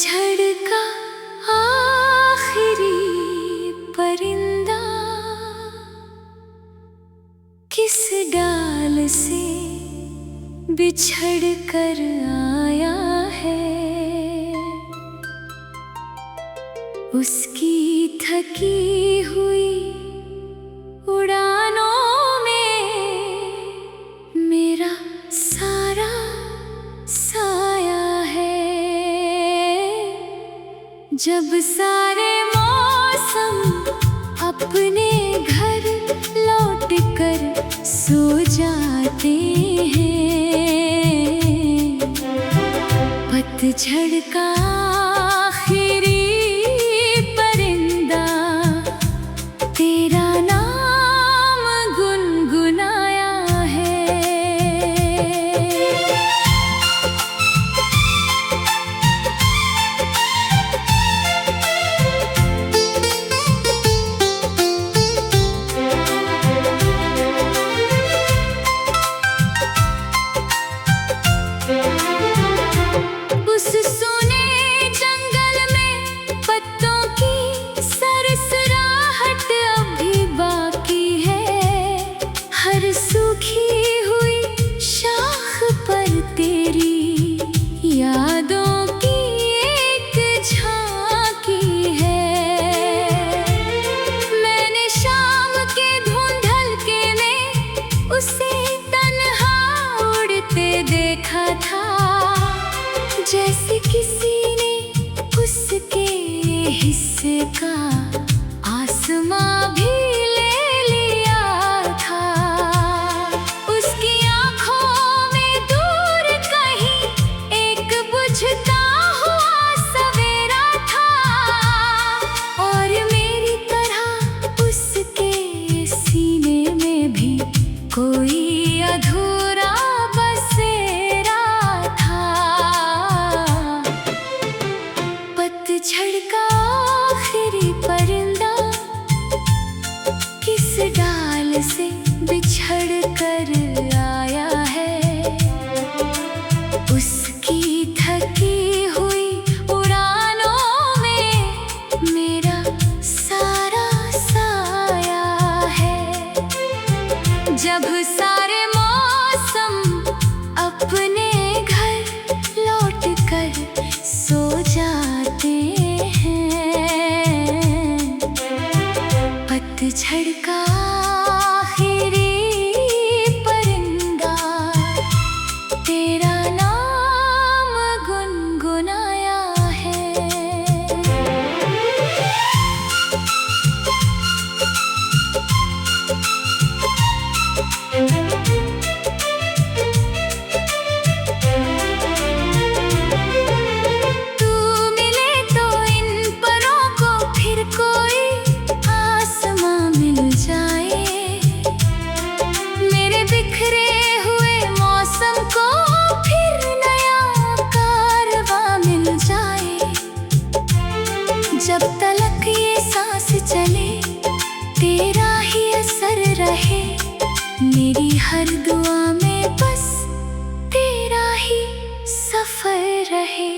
पतझड़ का आखिरी परिंदा किस डाल से बिछड़ कर आया है। उसकी थकी हुई उड़ानों में मेरा सारा साया है। जब सारे मौसम अपने घर लौट कर सो जाते हैं, पतझड़ का आखिरी परिंदा तेरा नाम गुनगुनाया है। उस सोने जंगल में पत्तों की सरसराहट अब भी बाकी है। हर सूखी हुई शाख पर तेरी यादों की एक झांकी है। मैंने शाम के धुंधलके में उसे तन्हा उड़ते देखा था, जैसे किसी ने उसके हिस्से का आसमां भी ले लिया था। उसकी आंखों में दूर कहीं एक बुझता हुआ सवेरा था, और मेरी तरह उसके सीने में भी कोई अधूरा बसेरा था। पतझड़ का आखिरी परिंदा किस डाल से बिछड़ कर आया है। उसकी थकी हुई उड़ानों में मेरा सारा साया है। जब सारे मौसम अपने घर लौट कर सो जाते हैं, पतझड़ का आखिरी परिंदा तेरा नाम गुनगुनाया है। तू मिले तो इन परों को फिर कोई आसमां मिल जाए। मेरे बिखरे हुए मौसम को फिर नया कारवां मिल जाए। जब तलक ये सांस चले तेरा ही असर रहे, मेरी हर दुआ में बस तेरा ही सफर रहे।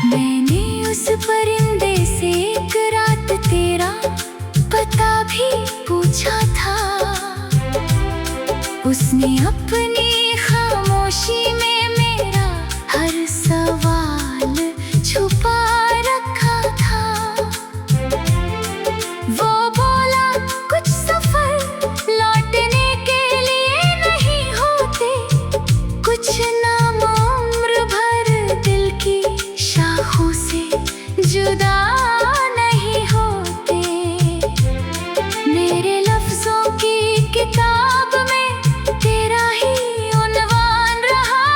मैंने उस परिंदे से एक रात तेरा पता भी पूछा था। उसने अपनी खामोशी में मेरा हर सवाल छुपा रखा था। वो बोला कुछ सफर लौटने के लिए नहीं होते, कुछ नाम उम्र भर दिल की शाखों से जुदा नहीं होते। मेरे लफ्जों की किताब में तेरा ही उन्वान रहा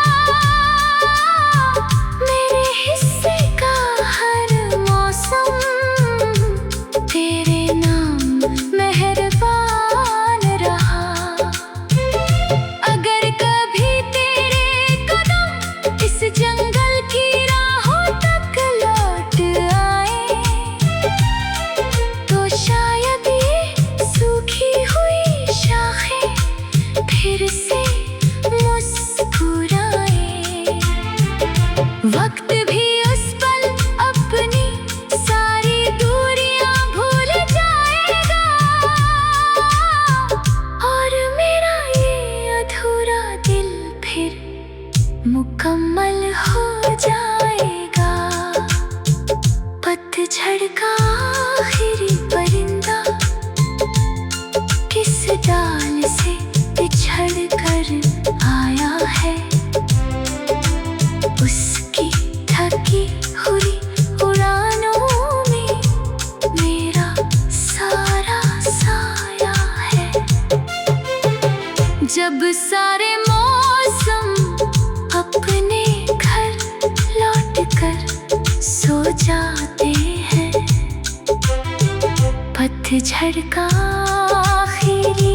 जब सारे मौसम अपने घर लौट कर सो जाते हैं, पतझड़ का आखिरी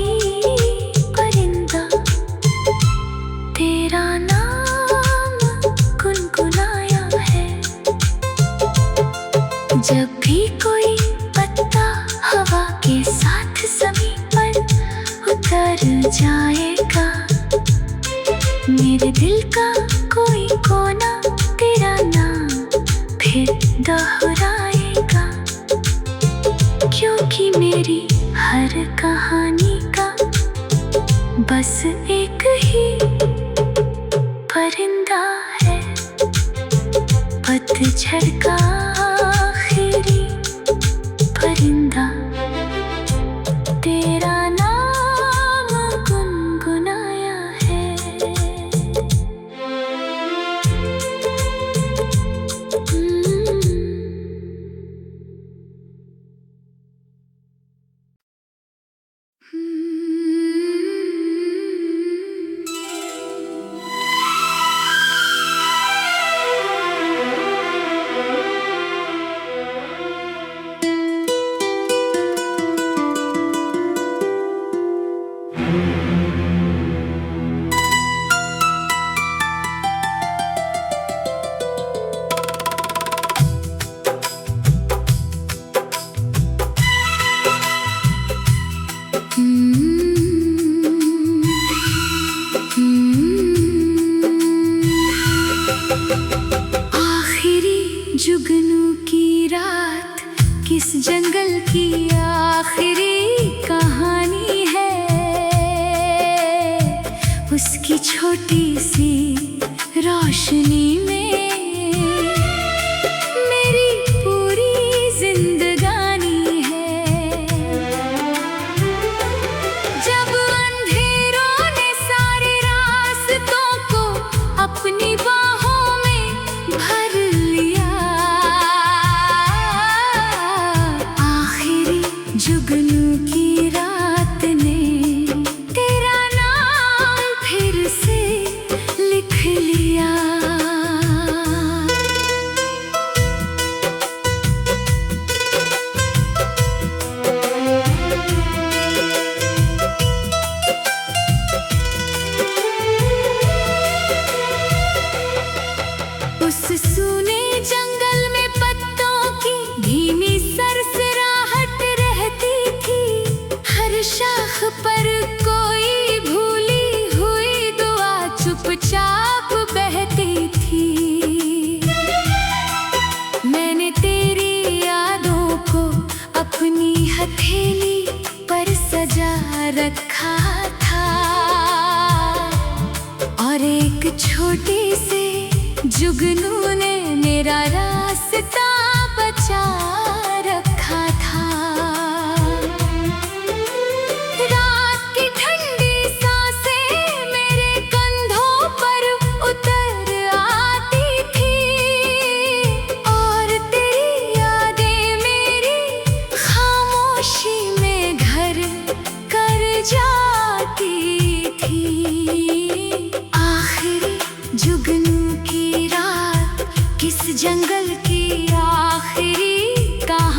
परिंदा तेरा नाम गुनगुनाया है। जब भी कोई पत्ता हवा के साथ जमीन पर उतर जाएगा, मेरे दिल का कोई कोना तेरा नाम फिर दोहराएगा। क्योंकि मेरी हर कहानी का बस एक ही परिंदा है, पतझड़ का आखिरी परिंदा तेरा नाम गुनगुनाया है। जुगनू की रात किस जंगल की आखिरी कहानी है, उसकी छोटी सी रोशनी में मेरी पूरी जिंदगानी है। जब अंधेरों ने सारे रास्तों को अपनी बाहों में भर लिया, जुगनू की रात ने तेरा नाम फिर से लिख लिया। उस सूने जंगल में पत्तों की धीमी सरसराहट रहती थी, हर शाख पर कोई भूली हुई दुआ चुपचाप बहती थी। मैंने तेरी यादों को अपनी हथेली पर सजा रखा था, और एक छोटी सी जुगनू ने मेरा रास्ता बचा रखा था। रात की ठंडी सांसें मेरे कंधों पर उतर आती थी, और तेरी यादें मेरी खामोशी में घर कर जाती थी। आखिरी जुगनू की रात किस जंगल की आखिरी कहानी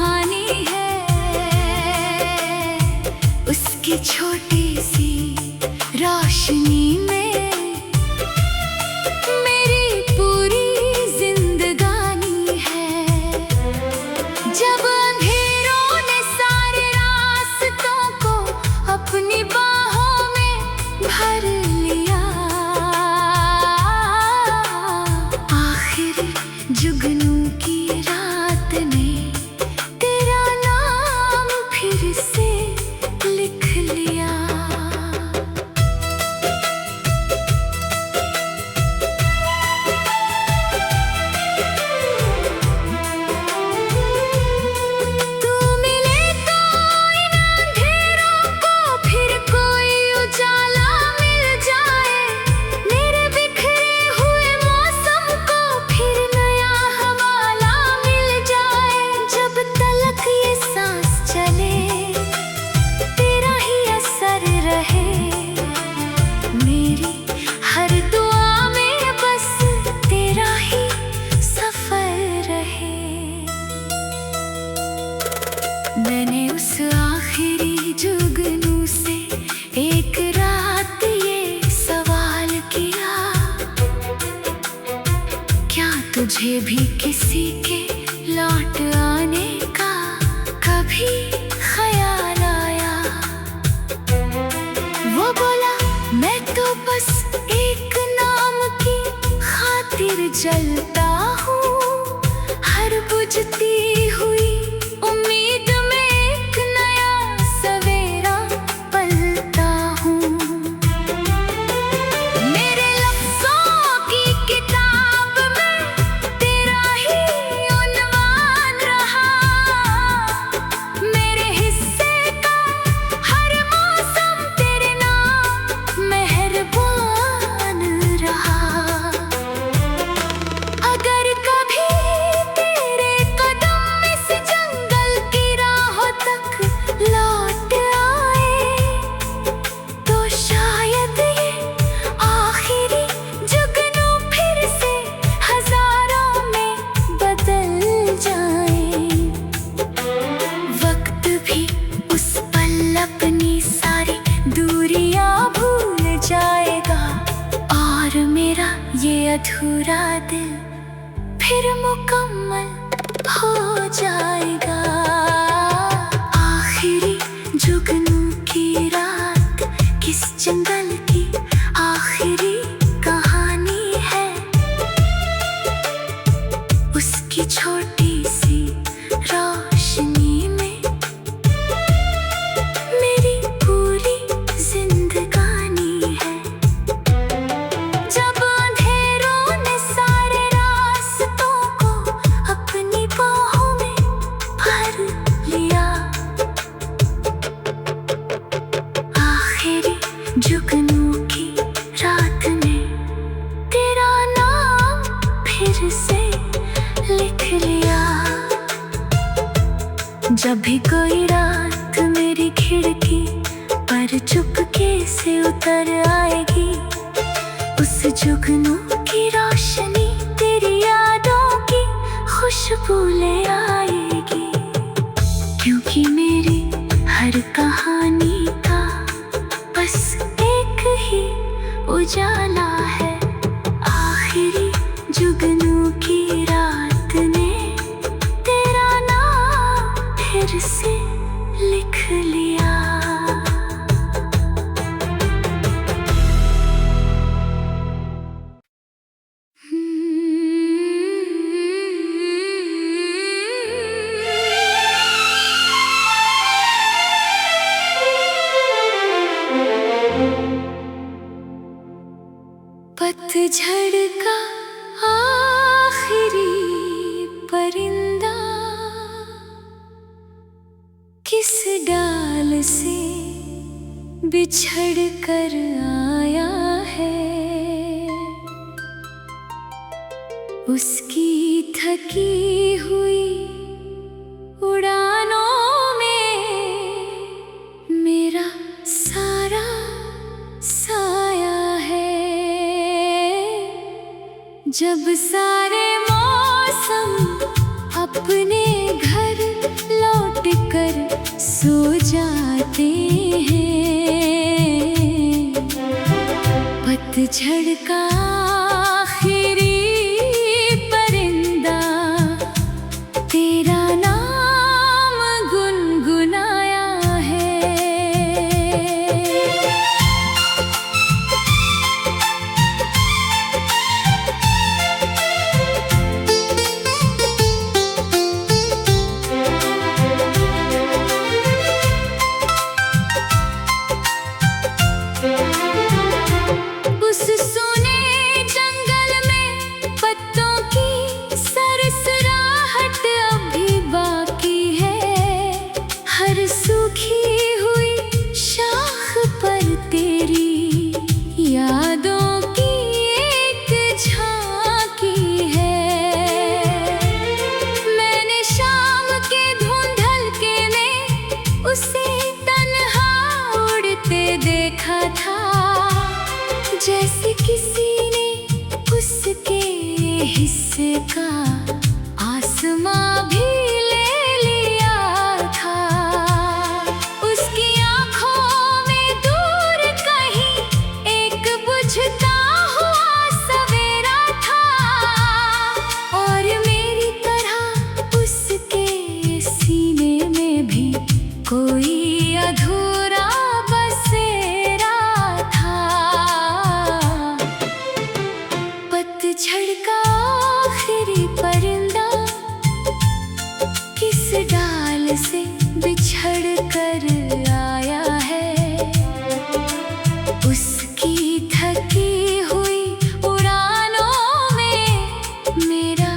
मुझे भी किसी के लौट आने का कभी ख्याल आया। वो बोला मैं तो बस एक नाम की खातिर जलता हूँ, हर बुझती हुई उम्मीद में एक नया सवेरा पलता हूँ। मेरे लफ्ज़ों की किताब में तेरा ही उन्वान रहा, मेरे हिस्से का हर मौसम तेरे नाम मेहरबान रहा। अगर कभी तेरे कदम इस जंगल की राहों तक लौट आए, तो शायद ये आखिरी जुगनू फिर से हजारों में बदल जाए। वक्त भी उस पल अपनी सारी दूरियां भूल जाएगा, और मेरा ये अधूरा दिल फिर मुकम्मल हो जाएगा। आखिरी जुगनू की रात किस जंगल की आखिरी कहानी है, उसकी छोटी सी रोशनी में मेरी पूरी जिंदगानी है। जब अंधेरों ने सारे रास्तों को अपनी बाहों में भर लिया, आखिरी जुगनू की रात में तेरा नाम फिर से लिख लिया। जब भी कोई रात मेरी खिड़की पर चुपके से उतर आएगी, उस जुगनू की रोशनी तेरी यादों की खुशबू ले आएगी। क्योंकि मेरी हर कहानी का बस एक ही उजाला है, आखिरी जुगनू की रात ने तेरा नाम फिर से लिख लिया। पतझड़ का आखिरी परिंदा किस डाल से बिछड़ कर आया है, उसकी थकी हुई उड़ानों में मेरा सारा साया है। जब सारे मौसम अपने घर लौट कर सो जाते हैं, पतझड़ का आखिरी परिंदा तेरा नाम गुनगुनाया है। उस सोने जंगल में पत्तों की सरसराहट अभी बाकी है, हर सूखी हुई शाख पर तेरी यादों की एक झांकी है। मैंने शाम के धुंधलके में उसे तन्हा उड़ते देखा था, जैसे किसी ने उसके हिस्से का आसमां भी ले लिया था। उसकी आंखों में दूर कहीं एक बुझता हुआ सवेरा था, और पतझड़ का आखिरी परिंदा किस डाल से बिछड़ कर आया है। उसकी थकी हुई उड़ानों में मेरा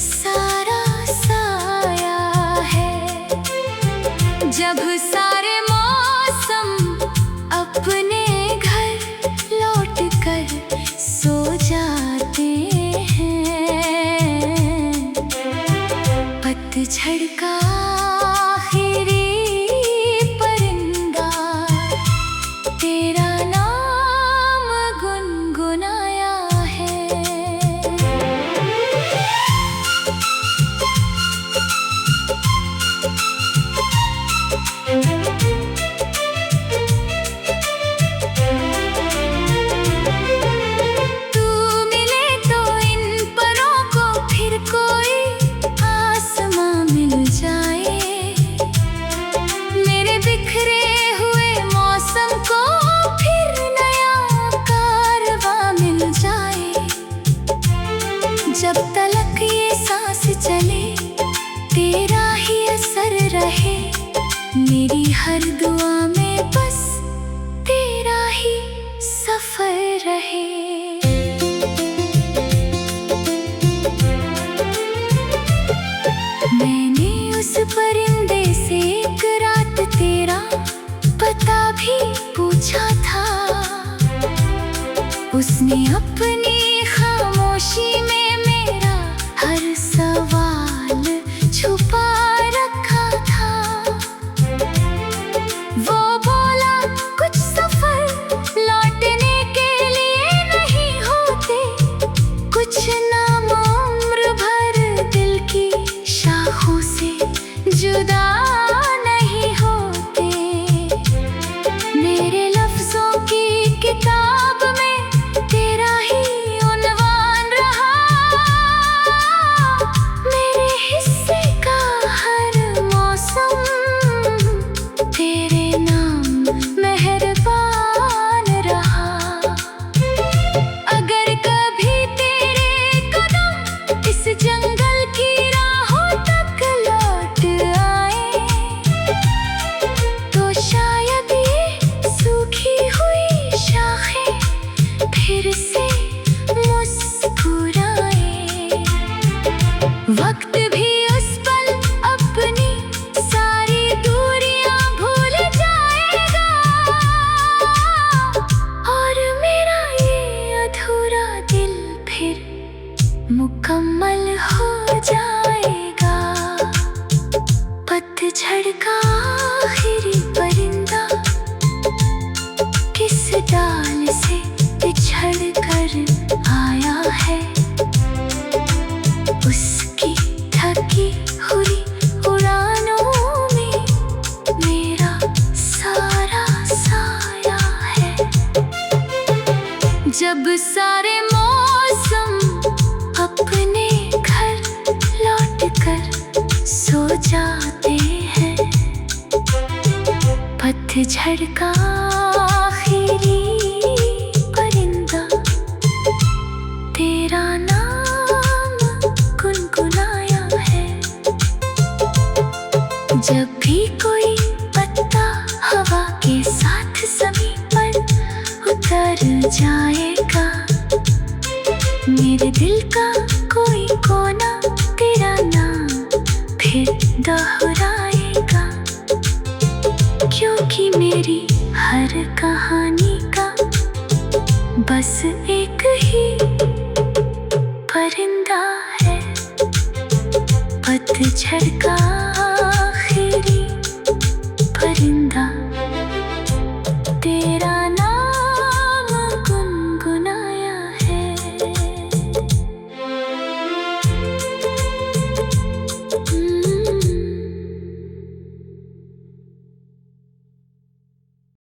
सारा साया है। जब सारे मौसम अपने घर लौट कर सो जाते हैं, पतझड़ का आखिरी परिंदा तेरा नाम गुनगुनाया है। तू मिले तो इन परों को फिर कोई आसमां मिल जाए। मेरे बिखरे हुए मौसम को फिर नया कारवां मिल जाए। जब तलक ये सांस चले तेरा ही असर रहे। मेरी हर दुआ में बस तेरा ही सफर रहे। मैंने उस परिंदे से एक रात तेरा पता भी पूछा था। उसने अपनी खामोशी में मेरा हर सवाल छुपा रखा था। वो बोला कुछ सफर लौटने के लिए नहीं होते, कुछ नाम उम्र भर दिल की शाखों से जुदा नहीं होते। मेरे लफ्जों की किताब में तेरा ही उन्वान रहा। मेरे हिस्से का हर मौसम तेरे नाम मेहरबान रहा। अगर कभी तेरे कदम इस जंगल की राहों तक लौट आए तो शायद ये सूखी हुई शाखें फिर से मुस्कुराए। वक्त भी उस पल अपनी सारी दूरियां भूल जाएगा और मेरा ये अधूरा दिल फिर मुकम्मल हो जाएगा। पतझड़ का आखिरी परिंदा किस डाल से बिछड़ कर आया है। उसकी थकी हुई उड़ानों में मेरा सारा साया है। जब सारे मौसम अपने घर लौट कर सो जाते हैं, पतझड़ का आखिरी परिंदा तेरा नाम गुनगुनाया है। जब भी कोई पत्ता हवा के साथ ज़मीन पर उतर जाएगा, मेरे दिल का कोई कोना तेरा नाम फिर दोहराएगा। क्योंकि मेरी हर कहानी का बस एक ही परिंदा है, पतझड़ का